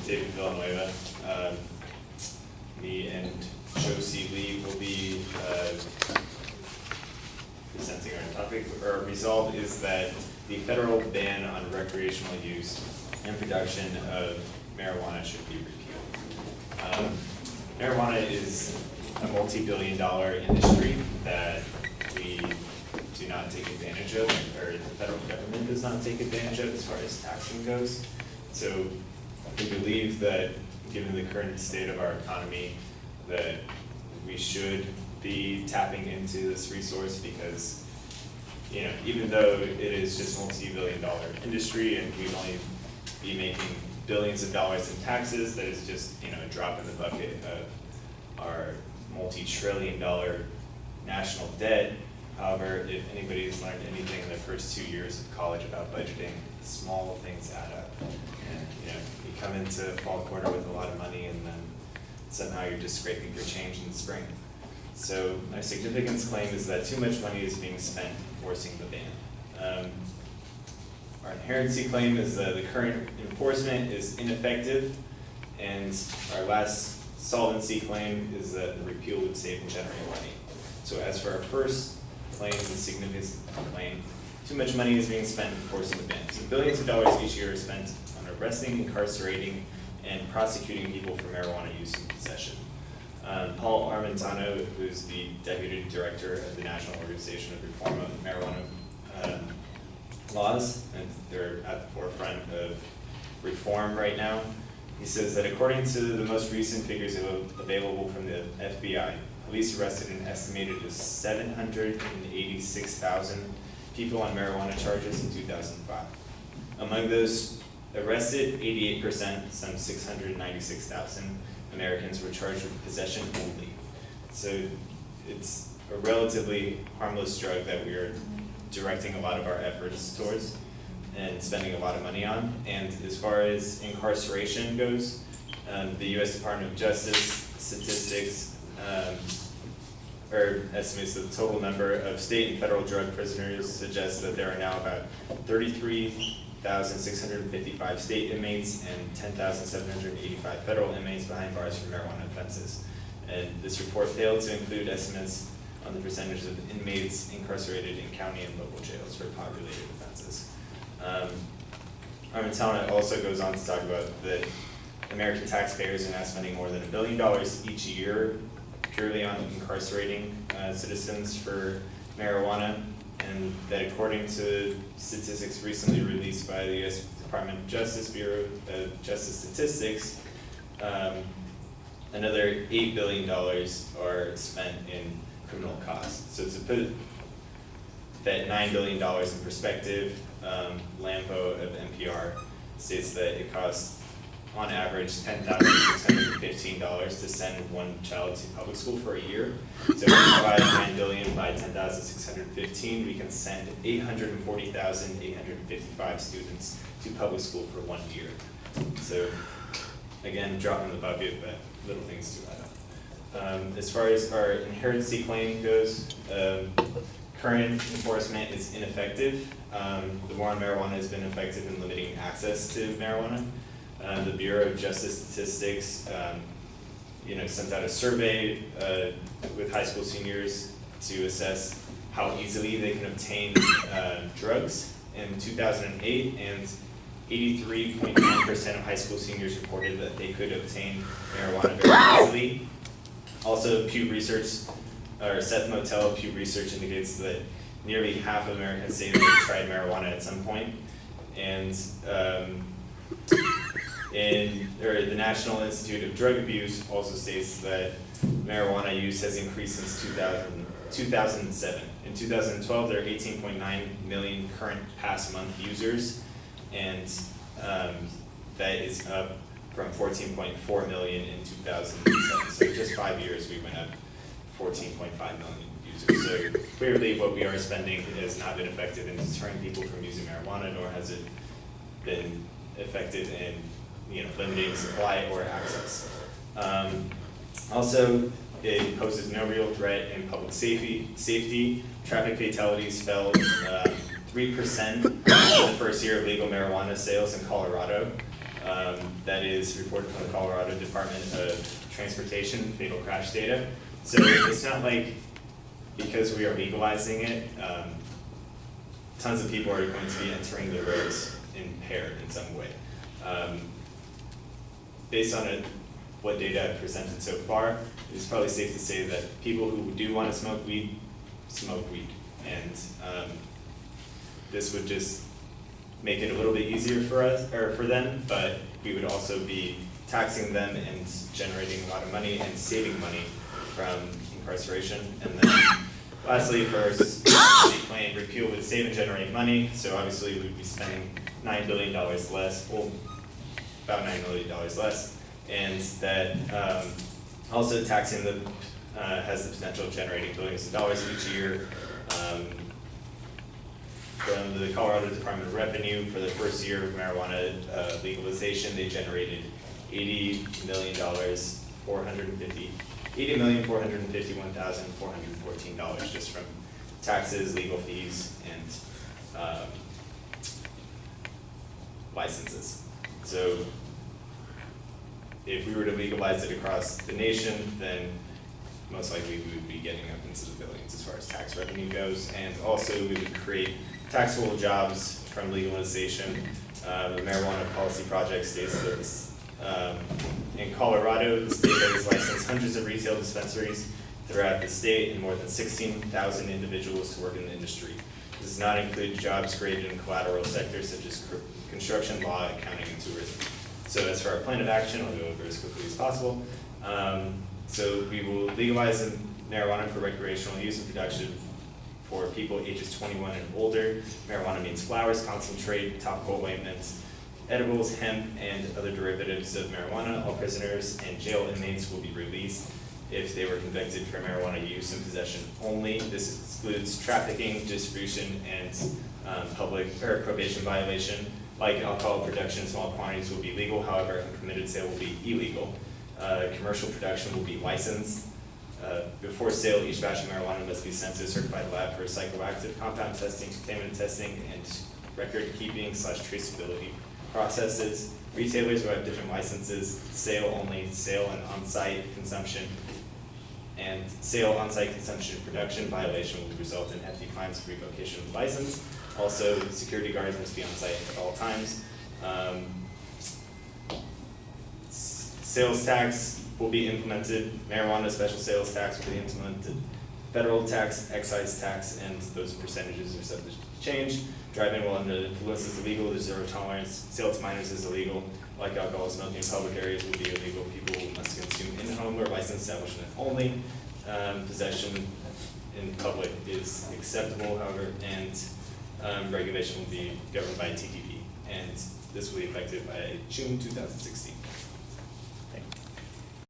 David Villanueva. Me and Josie Lee will be presenting our topic. Our resolve is that the federal ban on recreational use and production of marijuana should be repealed. Marijuana is a multi-billion-dollar industry that we do not take advantage of, or the federal government does not take advantage of as far as taxing goes. So we believe that given the current state of our economy, that we should be tapping into this resource because, you know, even though it is just multi-billion-dollar industry and we'd only be making billions of dollars in taxes, that is just, you know, a drop in the bucket of our multi-trillion-dollar national debt. However, if anybody's learned anything in their first 2 years of college about budgeting, small things add up. And, you know, you come into fall quarter with a lot of money and then somehow you're just scraping your change in the spring. So my significance claim is that too much money is being spent enforcing the ban. Our inherency claim is that the current enforcement is ineffective, and our last solvency claim is that the repeal would save and generate money. So as for our first claim, the significance claim, too much money is being spent enforcing the ban. So billions of dollars each year are spent on arresting, incarcerating, and prosecuting people for marijuana use and possession. Paul Armentano, who's the Deputy Director of the National Organization of Reform of Marijuana Laws, and they're at the forefront of reform right now. He says that according to the most recent figures available from the FBI, police arrested an estimated 786,000 people on marijuana charges in 2005. Among those arrested, 88%, some 696,000 Americans were charged with possession only. So it's a relatively harmless drug that we are directing a lot of our efforts towards and spending a lot of money on. And as far as incarceration goes, the U.S. Department of Justice statistics or estimates that the total number of state and federal drug prisoners suggests that there are now about 33,655 state inmates and 10,785 federal inmates behind bars for marijuana offenses. And this report failed to include estimates on the percentage of inmates incarcerated in county and local jails for pot-related offenses. Armentano also goes on to talk about that American taxpayers are now spending more than $1 billion each year purely on incarcerating citizens for marijuana, and that according to statistics recently released by the U.S. Department of Justice Bureau of Justice Statistics, another $8 billion are spent in criminal costs. So to put that $9 billion in perspective, Lambo of NPR states that it costs on average $10,615 to send one child to public school for a year. So if we divide 9 billion by 10,615, we can send 840,855 students to public school for 1 year. So again, drop in the bucket, but little things to add up. As far as our inherency claim goes, current enforcement is ineffective. The war on marijuana has been effective in limiting access to marijuana. The Bureau of Justice Statistics, sent out a survey with high school seniors to assess how easily they can obtain drugs in 2008, and 83.9% of high school seniors reported that they could obtain marijuana very easily. Also, Pew Research, or Seth Motel of Pew Research indicates that nearly half of Americans say they've tried marijuana at some point, and the National Institute of Drug Abuse also states that marijuana use has increased since 2007. In 2012, there are 18.9 million current pass month users, and that is up from 14.4 million in 2007. So in just 5 years, we went up 14.5 million users. So clearly what we are spending has not been effective in deterring people from using marijuana, nor has it been effective in limiting supply or access. Also, it poses no real threat in public safety. Traffic fatalities fell 3% in the first year of legal marijuana sales in Colorado. That is reported from the Colorado Department of Transportation fatal crash data. So it's not like because we are legalizing it, tons of people are going to be entering the roads impaired in some way. Based on what data I've presented so far, it's probably safe to say that people who do want to smoke weed, and this would just make it a little bit easier for us or for them, but we would also be taxing them and generating a lot of money and saving money from incarceration. And then lastly, for the plan, repeal would save and generate money, so obviously we'd be spending $9 billion less, well, about $9 million less, and that also taxing them has the potential of generating billions of dollars each year. From the Colorado Department of Revenue, for the first year of marijuana legalization, they generated $80,451,414 just from taxes, legal fees, and licenses. So if we were to legalize it across the nation, then most likely we would be getting up into the billions as far as tax revenue goes. And also we would create taxable jobs from legalization. The Marijuana Policy Project states that in Colorado, the state has licensed hundreds of retail dispensaries throughout the state and more than 16,000 individuals to work in the industry. This does not include jobs created in collateral sectors such as construction, law, accounting, and tourism. So as for our plan of action, I'll go over as quickly as possible. So we will legalize marijuana for recreational use and production for people ages 21 and older. Marijuana means flowers, concentrate, topical ointments, edibles, hemp, and other derivatives of marijuana. All prisoners and jail inmates will be released if they were convicted for marijuana use and possession only. This excludes trafficking, distribution, and public or probation violation. Like alcohol production, small quantities will be legal, however, unpermitted sale will be illegal. Commercial production will be licensed. Before sale, each batch of marijuana must be sent to a certified lab for psychoactive compound testing, contaminant testing, and record keeping / traceability processes. Retailers will have different licenses: sale only, sale and on-site consumption, and sale on-site consumption and production violation will result in hefty fines for revocation of license. Also, security guards must be on site at all times. Sales tax will be implemented. Marijuana special sales tax will be implemented. Federal tax, excise tax, and those percentages are subject to change. Driving while under the influence is illegal. There's zero tolerance. Sale to minors is illegal. Like alcohol, smoking in public areas will be illegal. People must consume in home or licensed establishment only. Possession in public is acceptable, however, and regulation will be governed by TTP, and this will be effective by June 2016.